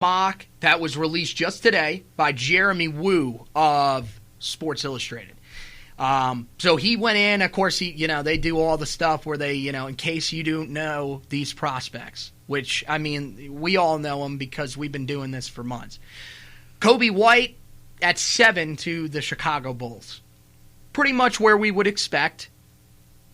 mock that was released just today by Jeremy Wu of Sports Illustrated. So he went in, of course, they do all the stuff where they, in case you don't know these prospects, which, we all know them because we've been doing this for months. Kobe White at 7 to the Chicago Bulls. Pretty much where we would expect.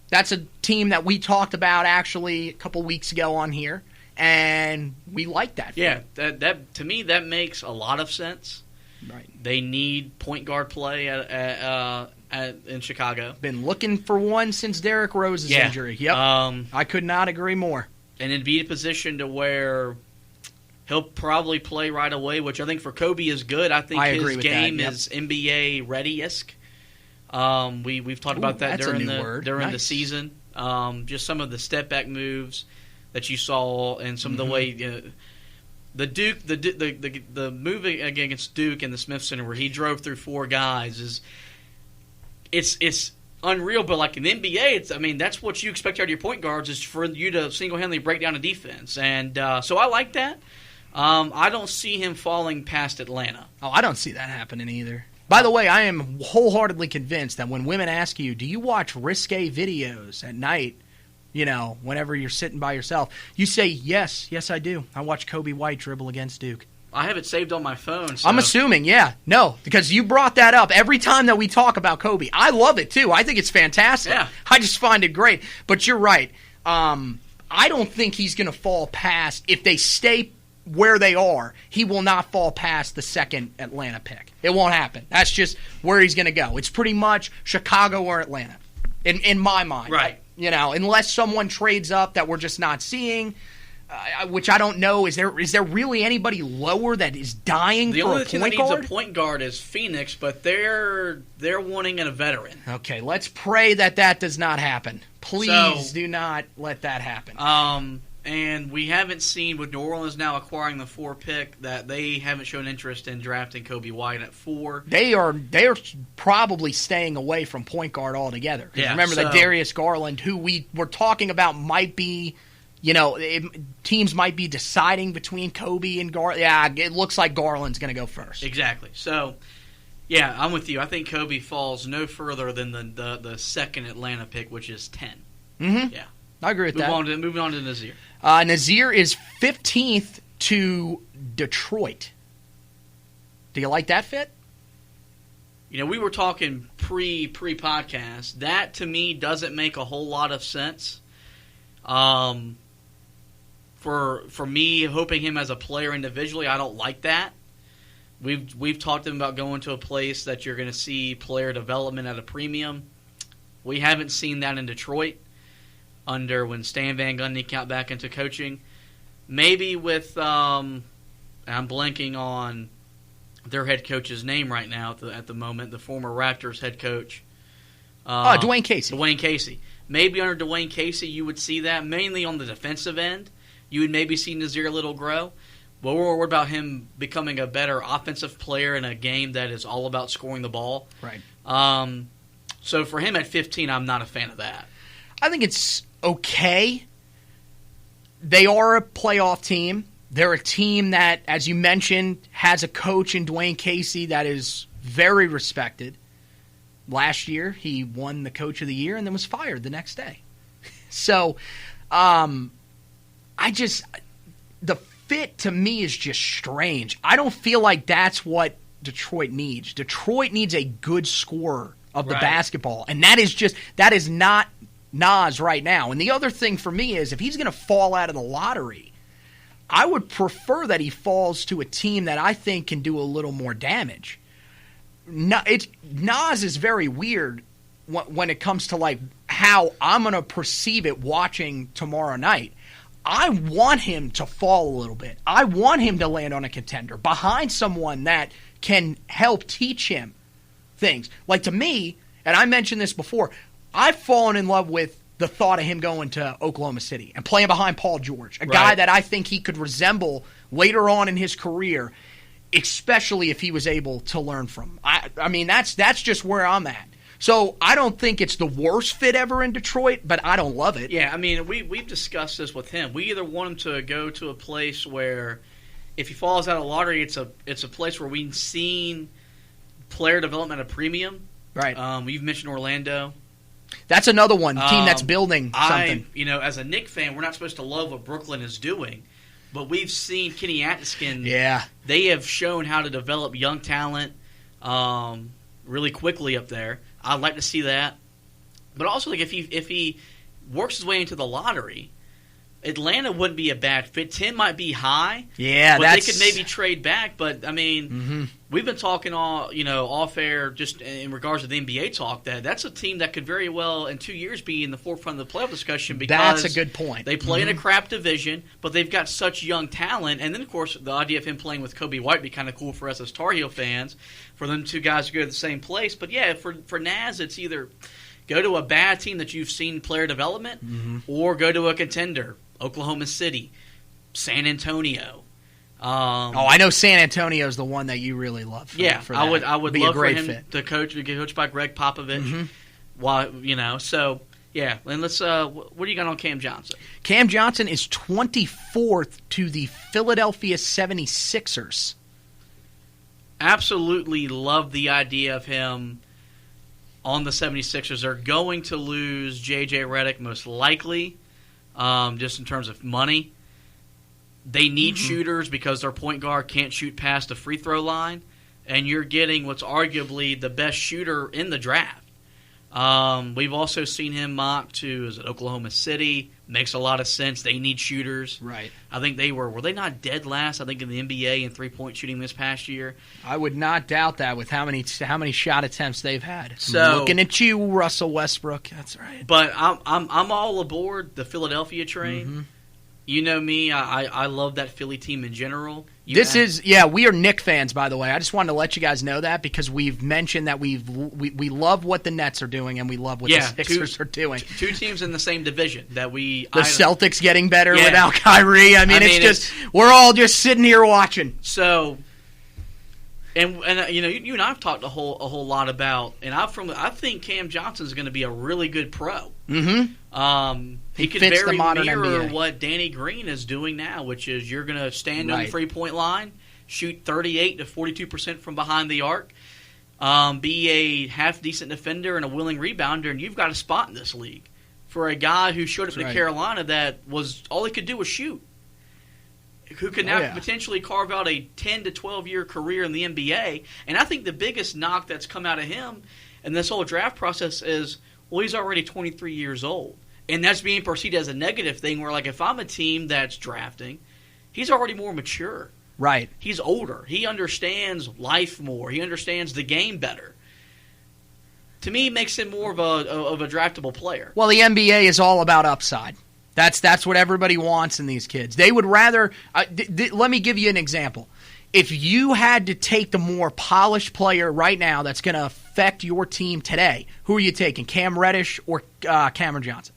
That's a team that we talked about actually a couple weeks ago on here, and we like that. Yeah, that to me, that makes a lot of sense. Right. They need point guard play in Chicago. Been looking for one since Derrick Rose's injury. Yep. I could not agree more. And it'd be in a position to where he'll probably play right away, which I think for Kobe is good. I think his game is NBA ready-esque. We've talked about that during the season. Just some of the step back moves that you saw, and some of the way the move against Duke in the Smith Center where he drove through 4 guys it's unreal. But like in the NBA, that's what you expect out of your point guards, is for you to single-handedly break down a defense, and so I like that. I don't see him falling past Atlanta. Oh, I don't see that happening either. By the way, I am wholeheartedly convinced that when women ask you, do you watch risque videos at night, whenever you're sitting by yourself, you say, yes, I do. I watch Kobe White dribble against Duke. I have it saved on my phone. So. I'm assuming, no, because you brought that up every time that we talk about Kobe. I love it, too. I think it's fantastic. Yeah. I just find it great. But you're right. I don't think he's going to fall past, if they stay where they are, he will not fall past the second Atlanta pick. It won't happen. That's just where he's going to go. It's pretty much Chicago or Atlanta, in my mind. Right. Unless someone trades up that we're just not seeing, which I don't know. Is there really anybody lower that is dying for a point guard? The only team that needs a point guard is Phoenix, but they're wanting a veteran. Okay, let's pray that does not happen. Please do not let that happen. And we haven't seen, with New Orleans now acquiring the 4 pick, that they haven't shown interest in drafting Kobe White at 4. They are probably staying away from point guard altogether. Yeah, remember that Darius Garland, who we were talking about, might be, teams might be deciding between Kobe and Garland. Yeah, it looks like Garland's going to go first. Exactly. So, yeah, I'm with you. I think Kobe falls no further than the second Atlanta pick, which is 10. Mm-hmm. Yeah. I agree with that. Moving on to Nazir. Nazir is 15th to Detroit. Do you like that fit? We were talking pre-podcast. That, to me, doesn't make a whole lot of sense. For me, hoping him as a player individually, I don't like that. We've talked to him about going to a place that you're going to see player development at a premium. We haven't seen that in Detroit when Stan Van Gundy got back into coaching. Maybe with I'm blanking on their head coach's name right now at the moment, the former Raptors head coach. Dwayne Casey. Dwayne Casey. Maybe under Dwayne Casey you would see that, mainly on the defensive end. You would maybe see Nazir a little grow. But we're worried about him becoming a better offensive player in a game that is all about scoring the ball. Right. So for him at 15, I'm not a fan of that. I think it's okay. They are a playoff team. They're a team that, as you mentioned, has a coach in Dwayne Casey that is very respected. Last year, he won the Coach of the Year and then was fired the next day. So, the fit to me is just strange. I don't feel like that's what Detroit needs. Detroit needs a good scorer of the basketball, and that is not Nas right now. And the other thing for me is, if he's going to fall out of the lottery, I would prefer that he falls to a team that I think can do a little more damage. Nas is very weird when it comes to like how I'm going to perceive it watching tomorrow night. I want him to fall a little bit. I want him to land on a contender behind someone that can help teach him things. Like, to me, and I mentioned this before, I've fallen in love with the thought of him going to Oklahoma City and playing behind Paul George, a guy that I think he could resemble later on in his career, especially if he was able to learn from him. I mean, that's just where I'm at. So I don't think it's the worst fit ever in Detroit, but I don't love it. Yeah, I mean, we've discussed this with him. We either want him to go to a place where if he falls out of the lottery, it's a place where we've seen player development at a premium. Right. You've mentioned Orlando. That's another one team that's building something. As a Knicks fan, we're not supposed to love what Brooklyn is doing, but we've seen Kenny Atkinson. Yeah. They have shown how to develop young talent really quickly up there. I'd like to see that. But also, like if he works his way into the lottery, Atlanta wouldn't be a bad fit. 10 might be high. Yeah, but they could maybe trade back. But I mean, mm-hmm. We've been talking off air just in regards to the NBA talk. That's a team that could very well in 2 years be in the forefront of the playoff discussion because that's a good point. They play in a crap division, but they've got such young talent. And then of course the idea of him playing with Kobe White would be kind of cool for us as Tar Heel fans, for them two guys to go to the same place. But yeah, for Naz, it's either go to a bad team that you've seen player development, mm-hmm. or go to a contender. Oklahoma City, San Antonio. I know San Antonio is the one that you really love. I would love for him fit. to be coached by Greg Popovich. Mm-hmm. So yeah. And let's. What do you got on Cam Johnson? Cam Johnson is 24th to the Philadelphia 76ers. Absolutely love the idea of him on the 76ers. They're going to lose J.J. Redick most likely. Just in terms of money. They need mm-hmm. shooters because their point guard can't shoot past the free throw line, and you're getting what's arguably the best shooter in the draft. We've also seen him mock to Oklahoma City. Makes a lot of sense. They need shooters. Right. I think were they not dead last, I think, in the NBA in 3-point shooting this past year? I would not doubt that with how many shot attempts they've had. So, I'm looking at you, Russell Westbrook. That's right. But I'm all aboard the Philadelphia train. Mm-hmm. You know me, I love that Philly team in general. We are Knicks fans, by the way. I just wanted to let you guys know that because we've mentioned that we love what the Nets are doing and we love what the Sixers are doing. Two teams in the same division that the Celtics getting better without Kyrie. I mean, it's we're all just sitting here watching. So, and you and I've talked a whole lot about, and I think Cam Johnson is going to be a really good pro. Mm-hmm. He could very mirror NBA. What Danny Green is doing now, which is you're going to stand on the 3-point line, shoot 38 to 42% from behind the arc, be a half-decent defender and a willing rebounder, and you've got a spot in this league. For a guy who showed up in Carolina that was all he could do was shoot, who could now potentially carve out a 10 to 12-year career in the NBA. And I think the biggest knock that's come out of him in this whole draft process is, well, he's already 23 years old. And that's being perceived as a negative thing where, like, if I'm a team that's drafting, he's already more mature. Right. He's older. He understands life more. He understands the game better. To me, it makes him more of a draftable player. Well, the NBA is all about upside. That's what everybody wants in these kids. They would rather let me give you an example. If you had to take the more polished player right now that's going to affect your team today, who are you taking, Cam Reddish or Cameron Johnson?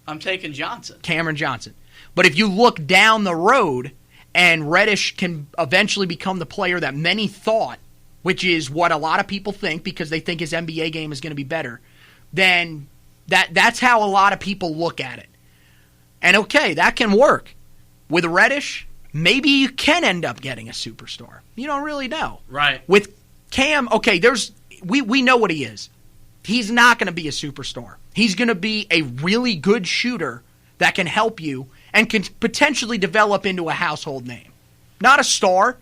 I'm taking Johnson. Cameron Johnson. But if you look down the road and Reddish can eventually become the player that many thought, which is what a lot of people think because they think his NBA game is going to be better, then that's how a lot of people look at it. And okay, that can work. With Reddish, maybe you can end up getting a superstar. You don't really know. Right. With Cam, okay, we know what he is. He's not going to be a superstar. He's going to be a really good shooter that can help you and can potentially develop into a household name. Not a star,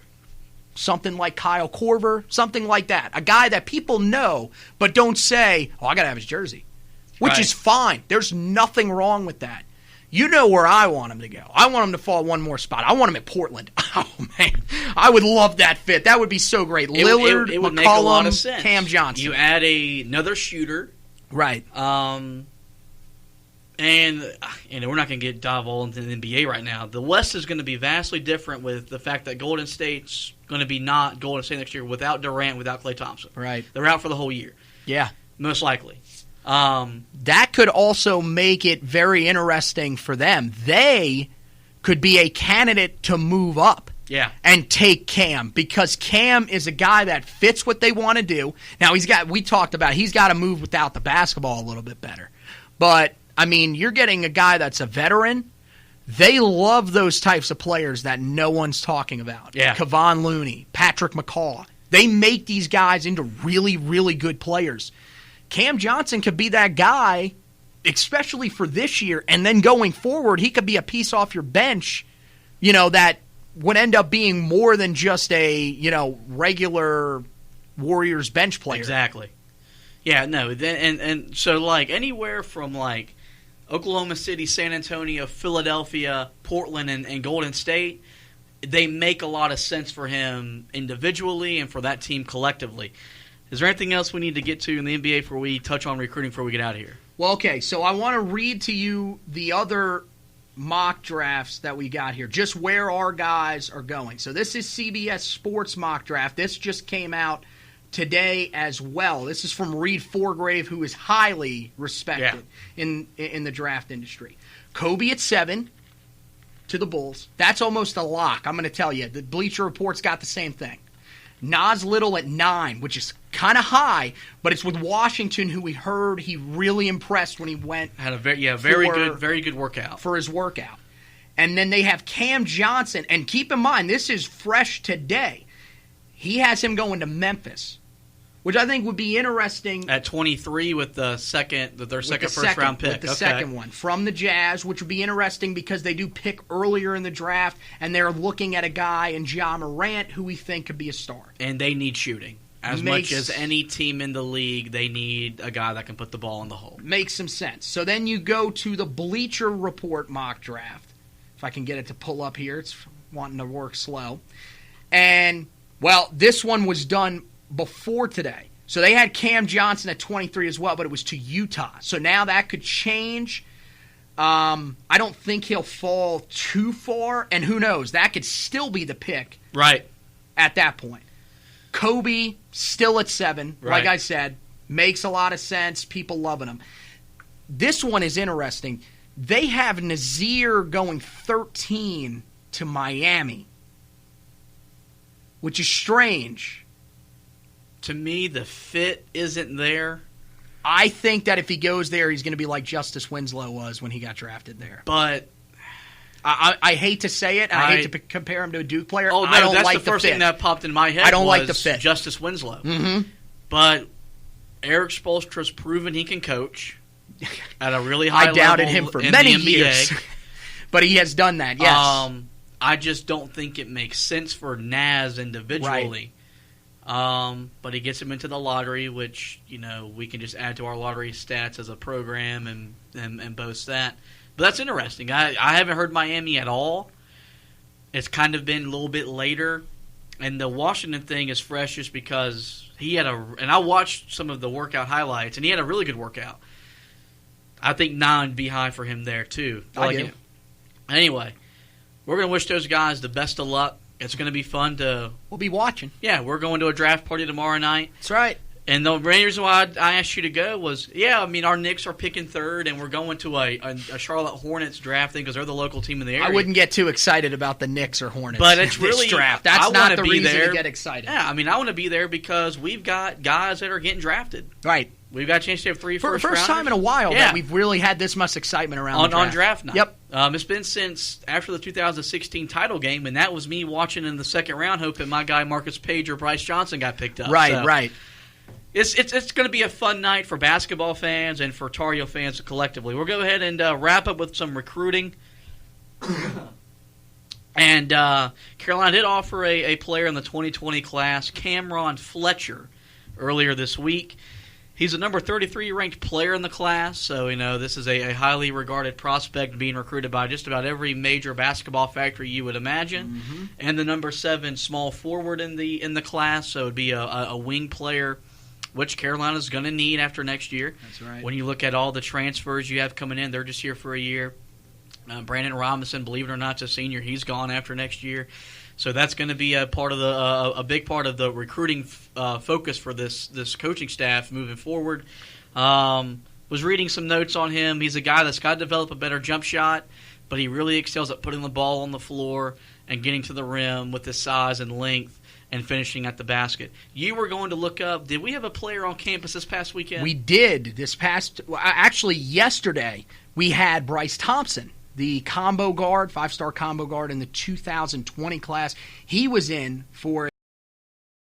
something like Kyle Korver, something like that. A guy that people know but don't say, I got to have his jersey, which is fine. There's nothing wrong with that. You know where I want him to go. I want him to fall one more spot. I want him at Portland. Oh, man. I would love that fit. That would be so great. Lillard, it would McCollum, make a lot of sense. Cam Johnson. You add another shooter. Right. And we're not going to dive all into the NBA right now. The West is going to be vastly different with the fact that Golden State's going to be not Golden State next year without Durant, without Klay Thompson. Right. They're out for the whole year. Yeah. Most likely. That could also make it very interesting for them. They could be a candidate to move up and take Cam because Cam is a guy that fits what they want to do. Now, he's got to move without the basketball a little bit better. But, I mean, you're getting a guy that's a veteran They love those types of players that no one's talking about. Yeah. Kevon Looney, Patrick McCaw. They make these guys into really, really good players. Cam Johnson could be that guy, especially for this year, and then going forward, he could be a piece off your bench, that would end up being more than just a, regular Warriors bench player. Exactly. Yeah, no, and so, anywhere from, Oklahoma City, San Antonio, Philadelphia, Portland, and Golden State, they make a lot of sense for him individually and for that team collectively. Is there anything else we need to get to in the NBA before we touch on recruiting before we get out of here? Well, okay, so I want to read to you the other mock drafts that we got here, just where our guys are going. So this is CBS Sports mock draft. This just came out today as well. This is from Reed Forgrave, who is highly respected in the draft industry. Kobe at 7 to the Bulls. That's almost a lock, I'm going to tell you. The Bleacher Report's got the same thing. Nas Little at 9, which is kind of high, but it's with Washington, who we heard he really impressed when he went. Had a very good workout. For his workout. And then they have Cam Johnson, and keep in mind, this is fresh today. He has him going to Memphis, which I think would be interesting. At 23 with their second first-round pick. With the second one from the Jazz, which would be interesting because they do pick earlier in the draft, and they're looking at a guy in Ja Morant who we think could be a star. And they need shooting. As much as any team in the league, they need a guy that can put the ball in the hole. Makes some sense. So then you go to the Bleacher Report mock draft. If I can get it to pull up here. It's wanting to work slow. And, well, this one was done before today. So they had Cam Johnson at 23 as well, but it was to Utah. So now that could change. I don't think he'll fall too far, and who knows? That could still be the pick at that point. Kobe, still at 7, like I said, makes a lot of sense. People loving him. This one is interesting. They have Nazir going 13 to Miami, which is strange. To me, the fit isn't there. I think that if he goes there, he's going to be like Justice Winslow was when he got drafted there. But I hate to say it, and I hate to compare him to a Duke player. Oh, no, I don't that's like the first fit. thing that popped in my head. I don't like the fit. Justice Winslow. Mm-hmm. But Eric Spoelstra's proven he can coach at a really high level. I doubted him for many years, but he has done that. Yes. I just don't think it makes sense for Naz individually. But he gets him into the lottery, which we can just add to our lottery stats as a program and boast that. But that's interesting. I haven't heard Miami at all. It's kind of been a little bit later, and the Washington thing is fresh just because he had and I watched some of the workout highlights, and he had a really good workout. I think 9 would be high for him there too. I do. Anyway, we're going to wish those guys the best of luck. It's going to be fun to... We'll be watching. Yeah, we're going to a draft party tomorrow night. That's right. And the main reason why I asked you to go was, our Knicks are picking 3rd, and we're going to a Charlotte Hornets draft thing because they're the local team in the area. I wouldn't get too excited about the Knicks or Hornets. But it's really... draft. That's not the reason to get excited. Yeah, I want to be there because we've got guys that are getting drafted. Right. We've got a chance to have 3 first rounders. First time in a while that we've really had this much excitement around on draft night. Yep. It's been since after the 2016 title game, and that was me watching in the second round, hoping my guy Marcus Page or Bryce Johnson got picked up. Right. It's going to be a fun night for basketball fans and for Tar Heel fans collectively. We'll go ahead and wrap up with some recruiting. And Carolina did offer a player in the 2020 class, Cameron Fletcher, earlier this week. He's a number 33 ranked player in the class, so this is a highly regarded prospect being recruited by just about every major basketball factory you would imagine. Mm-hmm. And the number 7 small forward in the class, so it would be a wing player, which Carolina's going to need after next year. That's right. When you look at all the transfers you have coming in, they're just here for a year. Brandon Robinson, believe it or not, is a senior. He's gone after next year. So that's going to be a part of a big part of the recruiting focus for this coaching staff moving forward. Was reading some notes on him. He's a guy that's got to develop a better jump shot, but he really excels at putting the ball on the floor and getting to the rim with his size and length and finishing at the basket. You were going to look up, did we have a player on campus this past weekend? We did. Actually yesterday, we had Bryce Thompson, the combo guard, 5-star combo guard in the 2020 class. He was in for